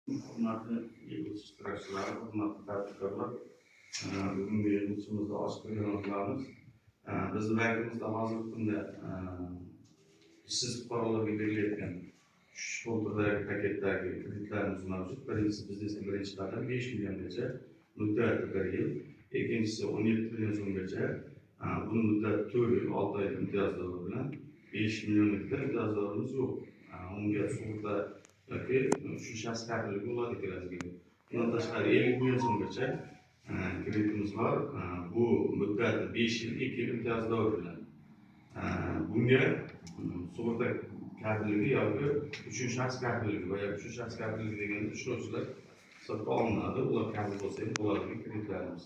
Hurmatli yig'ilish ishtirokchilari, hurmatli tadbirkorlar, bugungi yig'ilishimizda ochiq e'lon qilamiz. Bizni bankimizda hozirgi kunda ishsiz fuqarolarga berilayotgan tushish qo'ltiqdagi paketdagi kreditlarimiz mavjud. Birinchisi biznesga birinchi qadam 5 milliongacha, muddati 1 yil, ikkinchisi 17 million so'mgacha, buni muddati 4 yil, 6 oy imtiyoz davri bilan 5 millionlikda imtiyoz davrimiz yo'q. Unga sug'urta yoki shu shaxs kafilligi bo'ladi kelasiga. Bundan tashqari 50 million so'mgacha kreditimiz bor. Bu muddati 5 yil, 2 yil imtiyoz davri bilan. Bunga sug'urta kafilligi yoki uchinchi shaxs kafilligi va yoki shu shaxs kafilligi deganda ishlovchilar hisobga olinadi. Ular kafil bo'lsa ham bo'ladigan kreditlarimiz.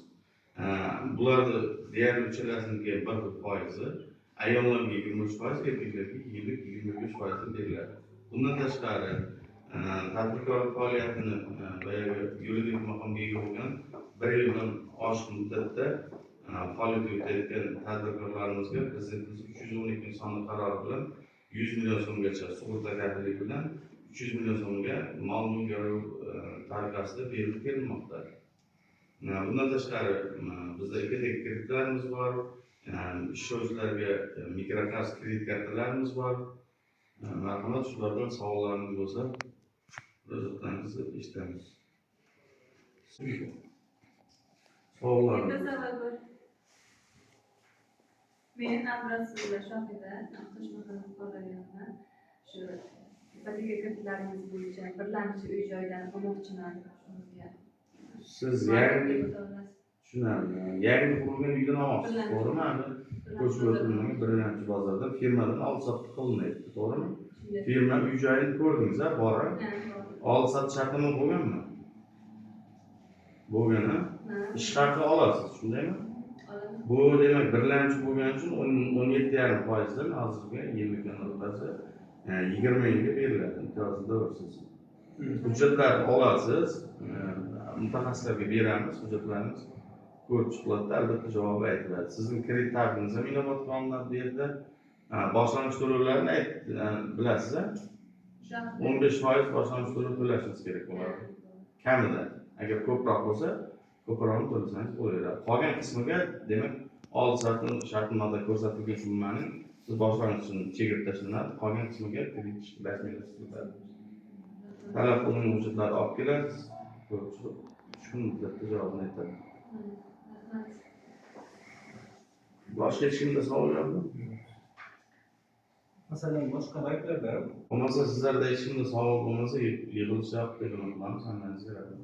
Bularni deyarli uchalasiga 1%, ayollarga 23%, erkaklarga yillik 25% beriladi. Bundan tashqari tadbirkorlik faoliyatini va yuridik maqomga ega bo'lgan 1 yildan oshiq muddatda faoliyat yuritayotgan tadbirkorlarimizga Prezidentimiz 312 sonli qarori bilan 100 million so'mgacha sug'urta kafilligi bilan 300 million so'mga mol-mulk garov tariqasida berib kelinmoqda. Bundan tashqari bizda ipoteka kreditlarimiz bor, ishlovchilarga mikroqarz kredit kartalarimiz bor. Marhamat, shulardan savollaringiz bo'lsa, murojaatlaringizni eshitamiz. Savollar. Men Abrasilla Shohida, Qo'shmaxon fuqarolariman. Shu ipoteka kreditlarimiz bo'yicha birlamchi uy-joydan olmoqchiman. Siz yangi qurilgan uydan olmoqchisiz, to'g'rimi? Ko'chib o'tilmagan birinchi bozorda firmadan oldi-sotdi qilinmaydi, to'g'rimi? Firma uy-joyini ko'rdingiz-a, bor. Oldi-sotdi shartnoma bo'lganmi? Bo'lgan, ha? Ish haqi olasiz, shundaymi? Bu demak birlamchi bo'lgani uchun 17,5% dan hozirgi yillik narxi 20 yilga beriladi, imtiyozli davrsiz. Hujjatlar olasiz, mutaxassislarga beramiz, hujjatlarimiz ko'rib chiqiladi, albatta javobi aytiladi. Sizning kredit tarixingiz ham inobatga olinadi bu yerda. Boshlang'ich to'lovlarni bilasiz-a? 15% boshlang'ich to'lov to'lashingiz kerak bo'ladi. Kamida. Agar ko'proq bo'lsa, ko'proqni to'lasangiz bo'laveradi. Qolgan qismiga, demak, oldi-sotdi shartnomada ko'rsatilgan summani siz boshlang'ichini chegirib tashlanadi, qolgan qismiga kredit rasmiylashtiriladi. Talab qilingan hujjatlarni olib kelasiz, ko'rib chiqib, 3 kun muddatda javobini aytadi. Boshqa hech kimda savol yo'qmi? Masalan, boshqa banklarda bo'lmasa, sizlarda hech kimda savol bo'lmasa, yig'ilishib, telefon qilamiz, hammangizga rahmat.